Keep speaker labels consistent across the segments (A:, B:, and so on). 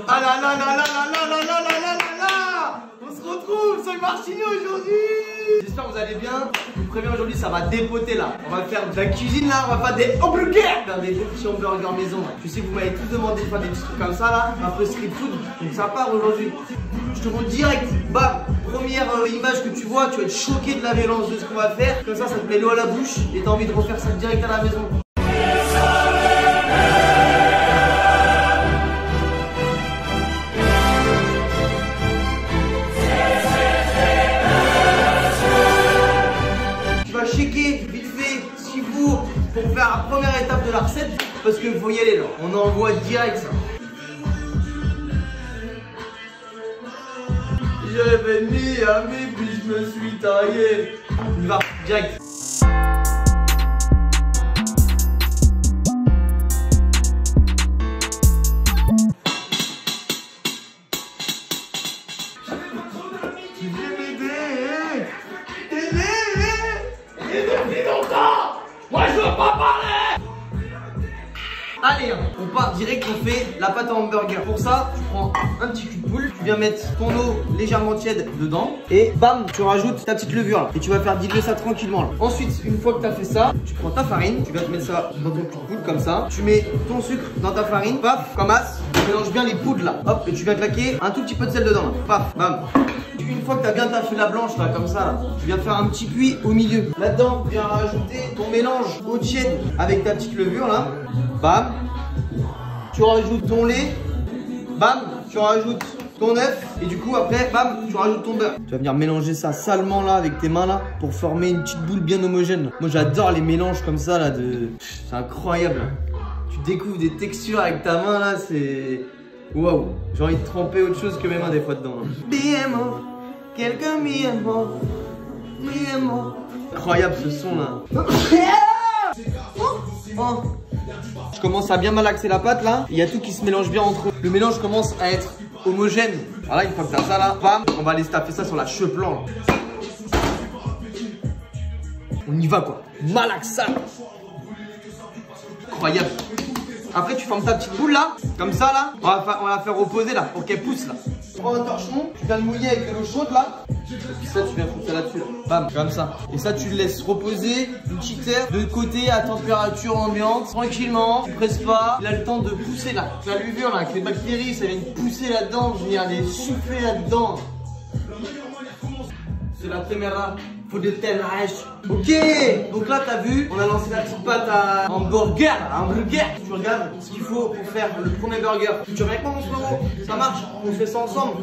A: Ah là là là là là là là là là là là. On se retrouve sur le Marchini aujourd'hui. J'espère que vous allez bien. Je vous préviens, aujourd'hui ça va dépoter là. On va faire de la cuisine là, on va faire des hamburgers. Faire des petits hamburgers maison. Je sais que vous m'avez tous demandé de faire des petits trucs comme ça là. Un peu street food. Donc ça part aujourd'hui. Je te montre direct. Bah, première image que tu vois, tu vas être choqué de la violence de ce qu'on va faire. Comme ça te met l'eau à la bouche et t'as envie de refaire ça direct à la maison. Checker vite fait si vous pour faire la première étape de la recette parce qu'il faut y aller là. On envoie direct ça. J'avais mis à mes puis je me suis taillé. On y va direct.
B: Moi je veux pas parler.
A: Allez, on part direct, on fait la pâte à hamburger. Pour ça, tu prends un petit cul de poule, tu viens mettre ton eau légèrement tiède dedans et bam, tu rajoutes ta petite levure là. Et tu vas faire diluer ça tranquillement là. Ensuite, une fois que tu as fait ça, tu prends ta farine, tu vas te mettre ça dans ton cul de poule comme ça. Tu mets ton sucre dans ta farine, paf, comme as. Tu mélanges bien les poudres là. Hop, et tu viens claquer un tout petit peu de sel dedans là. Paf, bam. Une fois que tu as bien taffé la blanche là, comme ça là, tu viens faire un petit puits au milieu. Là-dedans, tu viens rajouter ton mélange eau tiède avec ta petite levure là. Bam. Tu rajoutes ton lait. Bam. Tu rajoutes ton œuf. Et du coup après, bam, tu rajoutes ton beurre. Tu vas venir mélanger ça salement là avec tes mains là pour former une petite boule bien homogène. Moi j'adore les mélanges comme ça là de... C'est incroyable. Tu découvres des textures avec ta main là, c'est... Waouh. J'ai envie de tremper autre chose que mes mains des fois dedans. BMO. Quelqu'un mi-amour. Incroyable ce son là. Oh. Je commence à bien malaxer la pâte là. Il y a tout qui se mélange bien entre eux. Le mélange commence à être homogène. Voilà, une fois que tu as ça là, bam, on va aller se taper ça sur la cheveux-plan. On y va quoi. Malaxe ça. Incroyable. Après tu formes ta petite boule là, comme ça là. On va la faire reposer là pour qu'elle pousse là. Tu prends un torchon, tu viens le mouiller avec de l'eau chaude là. Et puis ça tu viens foutre ça là-dessus là. Bam, comme ça. Et ça tu le laisses reposer une petite heure de côté à température ambiante. Tranquillement, tu presses pas. Il a le temps de pousser là. Tu as la levure là, avec les bactéries, ça vient pousser là-dedans, venir les souffler là-dedans. C'est la première. Faut de telles rêches. Ok, donc là t'as vu, on a lancé la petite pâte à hamburger. Tu regardes ce qu'il faut pour faire le premier burger. Tu reviens avec moi mon frérot, ça marche, on fait ça ensemble.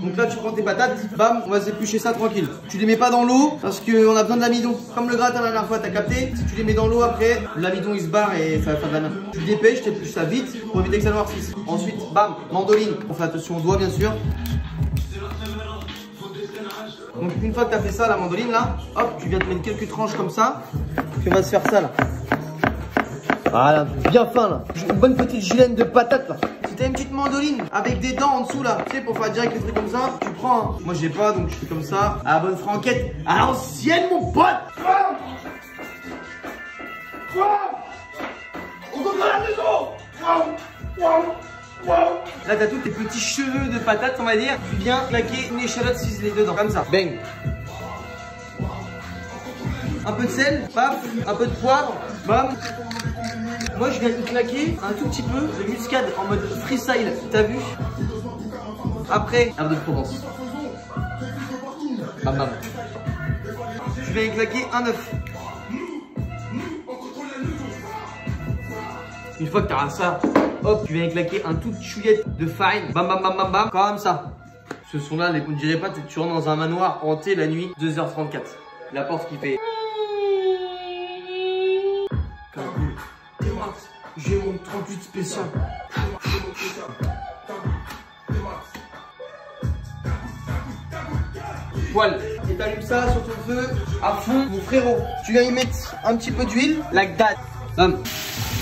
A: Donc là tu prends tes patates, bam, on va s'éplucher ça tranquille. Tu les mets pas dans l'eau parce qu'on a besoin de l'amidon. Comme le gratin la dernière fois, t'as capté. Si tu les mets dans l'eau après, l'amidon il se barre et ça va faire de la merde. Tu te dépêches, tu épluches ça vite pour éviter que ça noircisse. Ensuite, bam, mandoline. On fait attention aux doigts bien sûr. Donc une fois que tu as fait ça, la mandoline là, hop, tu viens te mettre quelques tranches comme ça. Tu vas se faire ça là. Voilà, bien fin là. Une bonne petite gilaine de patates là. Si t'as une petite mandoline avec des dents en dessous là, tu sais, pour faire direct les trucs comme ça, tu prends. Hein. Moi j'ai pas, donc je fais comme ça. À la bonne franquette, à l'ancienne mon pote.
B: On compte dans la maison.
A: Là t'as tous tes petits cheveux de patates on va dire. Tu viens claquer une échalote ciselée dedans, comme ça. Bang. Un peu de sel, paf, un peu de poivre, bam. Moi je viens de claquer un tout petit peu de muscade en mode freestyle, t'as vu? Après, herbe de Provence. Bam bam. Je viens de claquer un œuf. Une fois que tu as ça, hop, tu viens de claquer un tout chouillette de farine. Bam bam bam bam bam, comme ça. Ce son là, on ne dirait pas que tu rentres dans un manoir hanté la nuit, 2h34. La porte qui fait... J'ai mon 38 spécial. Poil. Et t'allumes ça sur ton feu à fond, mon frérot. Tu viens y mettre un petit peu d'huile, like that. Bam.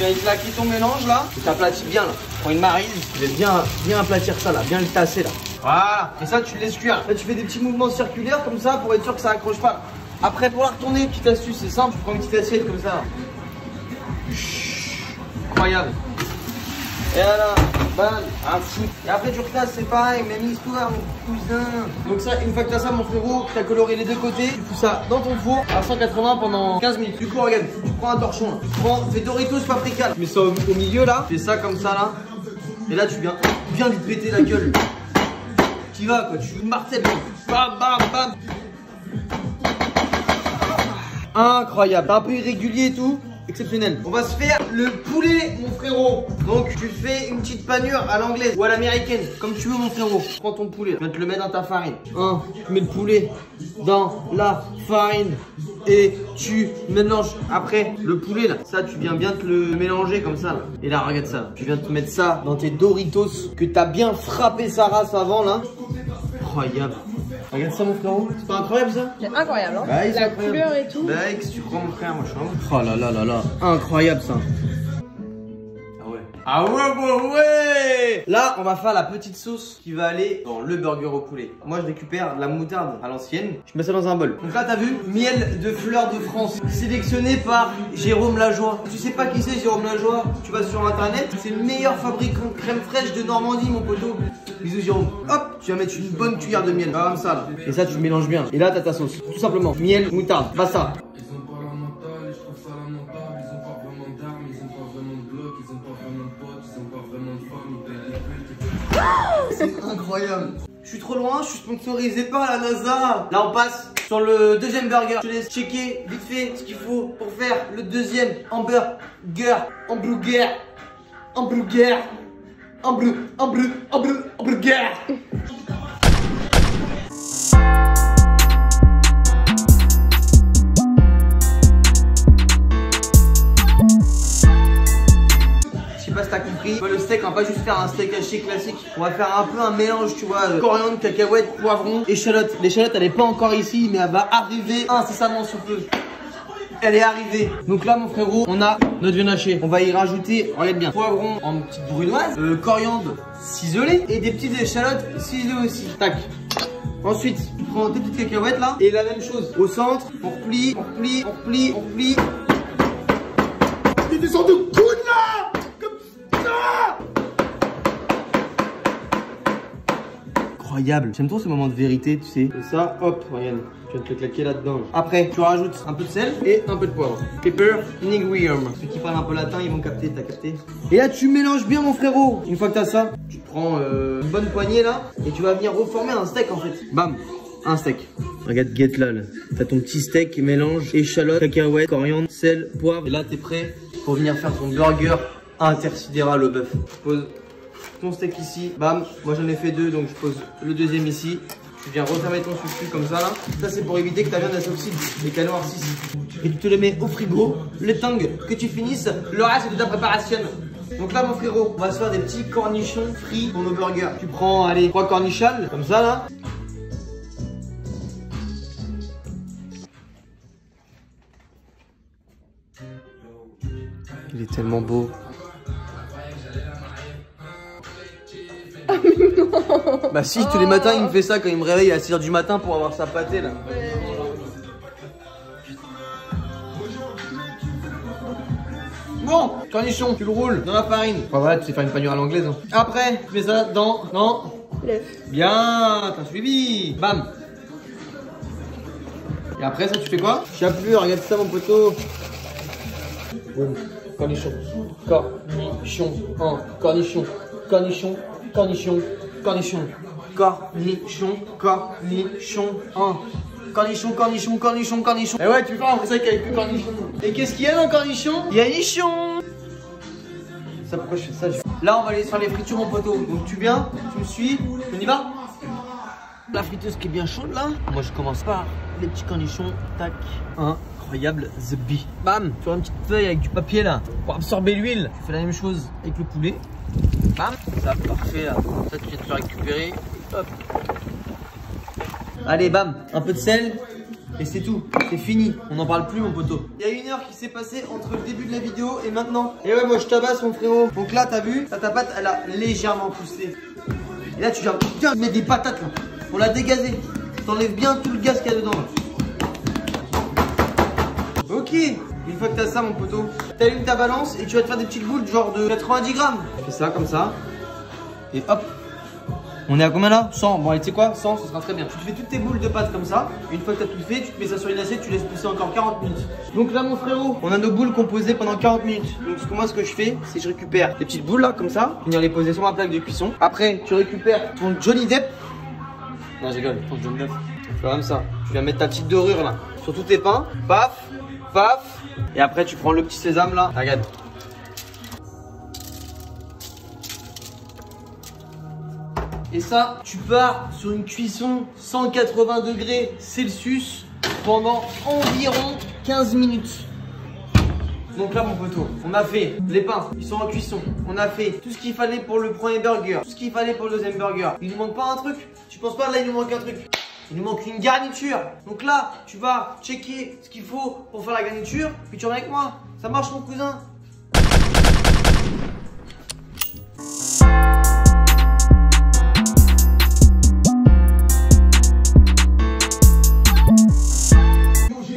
A: viens éclater ton mélange là. Tu t'aplatis bien là. Prends une maryse, tu vas bien aplatir ça là, bien le tasser là. Voilà. Et ça, tu le laisses cuire. Là, tu fais des petits mouvements circulaires comme ça pour être sûr que ça accroche pas. Après, pour la retourner, petite astuce, c'est simple. Tu prends une petite assiette comme ça. Incroyable. Et là, bam, un foot. Et après, tu retasses, c'est pareil, même histoire, mon cousin. Donc, ça, une fois que tu as ça, mon frérot, tu as coloré les deux côtés, tu fous ça dans ton four à 180 pendant 15 minutes. Du coup, regarde, tu prends un torchon, là. Tu prends des Doritos paprika. Tu mets ça au milieu là, tu fais ça comme ça là. Et là, tu viens lui péter la gueule. Tu vas quoi, tu martèles. Bam, bam, bam. Incroyable, un peu irrégulier et tout. Exceptionnel. On va se faire le poulet, mon frérot. Donc, tu fais une petite panure à l'anglaise ou à l'américaine, comme tu veux, mon frérot. Prends ton poulet, tu vas te le mettre dans ta farine. Tu mets le poulet dans la farine et tu mélanges. Après, le poulet là, ça, tu viens bien te le mélanger comme ça là. Et là, regarde ça. Tu viens te mettre ça dans tes Doritos que t'as bien frappé sa race avant là. Incroyable. Regarde ça, mon frérot. C'est pas incroyable ça?
C: C'est incroyable, hein?
A: Bah,
C: la couleur et tout.
A: Bah, qu'est-ce que tu crois, mon frère? Moi, je suis un... Oh là là là là. Incroyable ça. Ah ouais, bah ouais. Là, on va faire la petite sauce qui va aller dans le burger au poulet. Moi, je récupère de la moutarde à l'ancienne. Je mets ça dans un bol. Donc là, t'as vu, miel de fleurs de France, sélectionné par Jérôme Lajoie. Tu sais pas qui c'est, Jérôme Lajoie? Tu vas sur internet. C'est le meilleur fabricant de crème fraîche de Normandie, mon poteau. Bisous, Jérôme. Hop, tu vas mettre une bonne cuillère de miel. Comme ça, là. Et ça, tu mélanges bien. Et là, t'as ta sauce. Tout simplement. Miel, moutarde, basta. C'est incroyable. Je suis trop loin, je suis sponsorisé par la NASA. Là on passe sur le deuxième burger. Je te laisse checker vite fait ce qu'il faut pour faire le deuxième hamburger. T'as compris, le steak, on va pas juste faire un steak haché classique. On va faire un peu un mélange, tu vois, coriandre, cacahuètes, poivron, échalote. L'échalote, elle est pas encore ici, mais elle va arriver incessamment sous peu. Elle est arrivée. Donc là, mon frérot, on a notre viande hachée. On va y rajouter, regarde bien, poivron en petite brunoise, coriandre ciselé et des petites échalotes ciselées aussi. Tac. Ensuite, tu prends tes petites cacahuètes là et la même chose. Au centre, on replie, on replie, on replie, on replie.
B: T'es descendu de coude là!
A: Incroyable. J'aime trop ce moment de vérité, tu sais. Et ça, hop, regarde, tu vas te le claquer là-dedans. Après, tu rajoutes un peu de sel et un peu de poivre. Pepper nigrium. Ceux qui parlent un peu latin, ils vont capter, t'as capté. Et là, tu mélanges bien, mon frérot. Une fois que t'as ça, tu prends une bonne poignée là et tu vas venir reformer un steak en fait. Bam, un steak. Regarde, get là. T'as ton petit steak, mélange, échalote, cacahuètes, coriandre, sel, poivre. Et là, t'es prêt pour venir faire ton burger intersidéral au bœuf. Je pose ton steak ici, bam, moi j'en ai fait deux donc je pose le deuxième ici. Tu viens refermer ton sucre comme ça là. Ça c'est pour éviter que ta viande s'oxyde et qu'elle noircisse. Et tu te le mets au frigo, le temps que tu finisses le reste de ta préparation. Donc là mon frérot, on va se faire des petits cornichons frits pour nos burgers. Tu prends, allez, 3 cornichons comme ça là. Il est tellement beau. Bah si, tous les matins il me fait ça quand il me réveille à 6h du matin pour avoir sa pâtée là. Bon, cornichon, tu le roules dans la farine. Enfin voilà, tu sais faire une panure à l'anglaise. Hein. Après, tu mets ça dans l'œuf. Bien, t'as suivi. Bam. Et après ça, tu fais quoi? Chapelure, regarde ça mon poteau. Boum. Cornichon, cornichon, cornichon, cornichon, cornichon, cornichon, cornichon, cornichon, cornichon, cornichon, cornichon, cornichon. Et ouais, tu vois, c'est ça qu'il y a plus cornichon. Et qu'est-ce qu'il y a dans le cornichon? Il y a nichon. Ça, pourquoi je fais ça? Là, on va aller sur les fritures, mon poteau. Donc, tu viens, tu me suis, on y va? La friteuse qui est bien chaude là. Moi, je commence par les petits cornichons. Tac, incroyable, the bee. Bam, sur une petite feuille avec du papier là pour absorber l'huile. Tu fais la même chose avec le poulet. Bam, ça parfait là. Ça tu viens de te récupérer. Hop. Allez, bam, un peu de sel, Et c'est tout, c'est fini, on n'en parle plus mon poteau. Il y a 1 heure qui s'est passée entre le début de la vidéo et maintenant. Et ouais, moi je tabasse mon frérot. Donc là, t'as vu, ta pâte, elle a légèrement poussé. Et là, tu viens bien mettre des patates là. On l'a dégazé. T'enlèves bien tout le gaz qu'il y a dedans là. Ok, une fois que t'as ça mon poteau, t'allumes ta balance et tu vas te faire des petites boules genre de 90 grammes. Tu fais ça comme ça. Et hop. On est à combien là? 100. Bon allez, tu sais quoi? 100, ce sera très bien. Tu te fais toutes tes boules de pâte comme ça. Une fois que tu as tout fait, tu te mets ça sur une assiette, tu laisses pousser encore 40 minutes. Donc là mon frérot, on a nos boules qu'on posait pendant 40 minutes. Donc moi ce que je fais, c'est que je récupère des petites boules là comme ça, venir les poser sur ma plaque de cuisson. Après, tu récupères ton Johnny Depp. Non, je rigole, ton Johnny Depp. Tu fais comme ça. Tu viens mettre ta petite dorure là sur tous tes pains. Paf, paf. Et après tu prends le petit sésame là. Regarde. Et ça, tu pars sur une cuisson 180 degrés Celsius pendant environ 15 minutes. Donc là mon poteau, on a fait les pains, ils sont en cuisson. On a fait tout ce qu'il fallait pour le premier burger, tout ce qu'il fallait pour le deuxième burger. Il nous manque pas un truc? Tu penses pas là il nous manque un truc? Il nous manque une garniture. Donc là, tu vas checker ce qu'il faut pour faire la garniture, puis tu reviens avec moi. Ça marche mon cousin?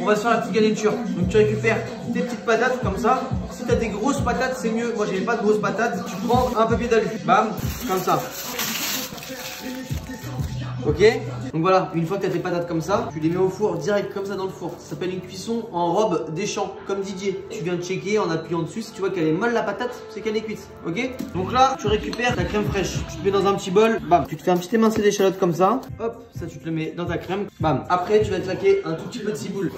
A: On va se faire la petite garniture. Donc tu récupères tes petites patates comme ça. Si tu as des grosses patates, c'est mieux. Moi, j'avais pas de grosses patates. Tu prends un papier d'alu. Bam, comme ça. Ok? Donc voilà, une fois que tu as tes patates comme ça, tu les mets au four direct comme ça dans le four. Ça s'appelle une cuisson en robe des champs, comme Didier. Tu viens de checker en appuyant dessus. Si tu vois qu'elle est molle la patate, c'est qu'elle est cuite. Ok? Donc là, tu récupères ta crème fraîche. Tu te mets dans un petit bol. Bam, tu te fais un petit émincé d'échalote comme ça. Hop, ça tu te le mets dans ta crème. Bam. Après, tu vas te claquer un tout petit peu de ciboule.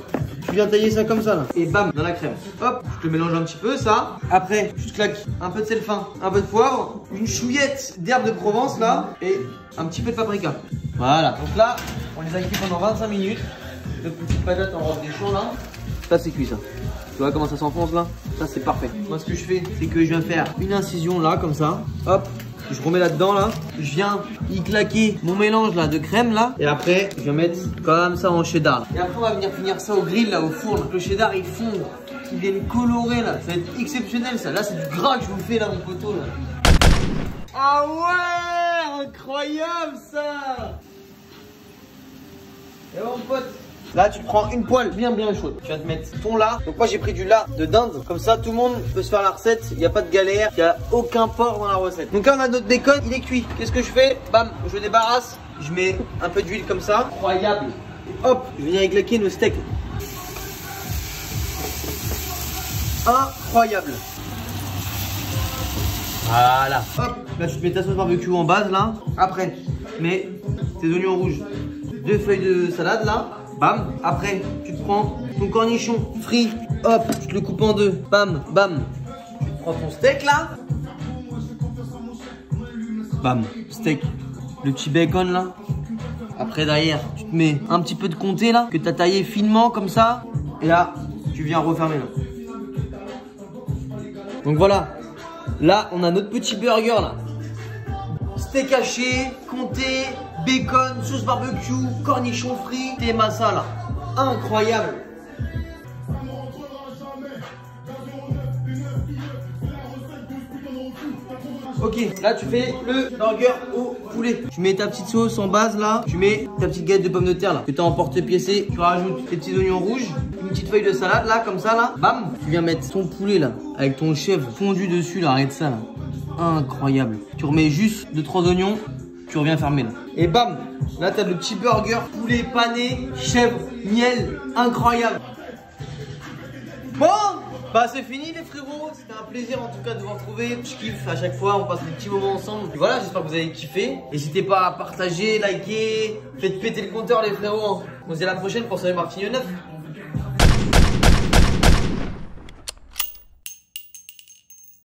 A: Tu viens tailler ça comme ça là. Et bam, dans la crème. Hop, tu te le mélanges un petit peu ça. Après, tu te claques un peu de sel fin, un peu de poivre, une chouillette d'herbe de Provence là. Et un petit peu de paprika. Voilà, donc là, on les a cuits pendant 25 minutes. De petites patates en robe des champs là. Ça c'est cuit ça. Tu vois comment ça s'enfonce là? Ça c'est parfait. Moi ce que je fais, c'est que je viens faire une incision là comme ça. Hop, je remets là-dedans là. Je viens y claquer mon mélange là de crème là. Et après, je vais mettre comme ça en cheddar. Et après on va venir finir ça au grill là, au four. Donc le cheddar il fond, il vient colorer là. Ça va être exceptionnel ça. Là c'est du gras que je vous fais là mon poteau là. Ah ouais, incroyable ça. Et mon pote, là tu prends une poêle bien chaude. Tu vas te mettre ton lard. Donc moi j'ai pris du lard de dinde. Comme ça tout le monde peut se faire la recette. Il n'y a pas de galère, il n'y a aucun porc dans la recette. Donc là on a notre bacon, il est cuit. Qu'est-ce que je fais? Bam, je débarrasse. Je mets un peu d'huile comme ça. Incroyable. Hop, je viens éclater nos steaks. Incroyable. Voilà. Hop, là tu te mets ta sauce barbecue en base là. Après, tu mets tes oignons rouges, 2 feuilles de salade là. Bam. Après, tu te prends ton cornichon frit. Hop, tu te le coupes en deux. Bam, bam. Tu te prends ton steak là. Bam, steak. Le petit bacon là. Après derrière, tu te mets un petit peu de comté là, que tu as taillé finement comme ça. Et là, tu viens refermer là. Donc voilà. Là, on a notre petit burger là. Steak haché, comté, bacon, sauce barbecue, cornichon frit et masala. Incroyable. Ok, là tu fais le burger au poulet. Tu mets ta petite sauce en base là. Tu mets ta petite galette de pommes de terre là que tu as emporté piécé. Tu rajoutes tes petits oignons rouges, une petite feuille de salade là comme ça là. Bam. Tu viens mettre ton poulet là avec ton chèvre fondu dessus là. Arrête ça là. Incroyable. Tu remets juste 2-3 oignons. Tu reviens fermer là. Et bam. Là tu as le petit burger poulet pané, chèvre, miel. Incroyable. Bon, bah c'est fini les frérots, c'était un plaisir en tout cas de vous retrouver. Je kiffe à chaque fois, on passe des petits moments ensemble. Et voilà, j'espère que vous avez kiffé. N'hésitez pas à partager, liker, faites péter le compteur les frérots. On se dit à la prochaine pour Salut Martigny 9.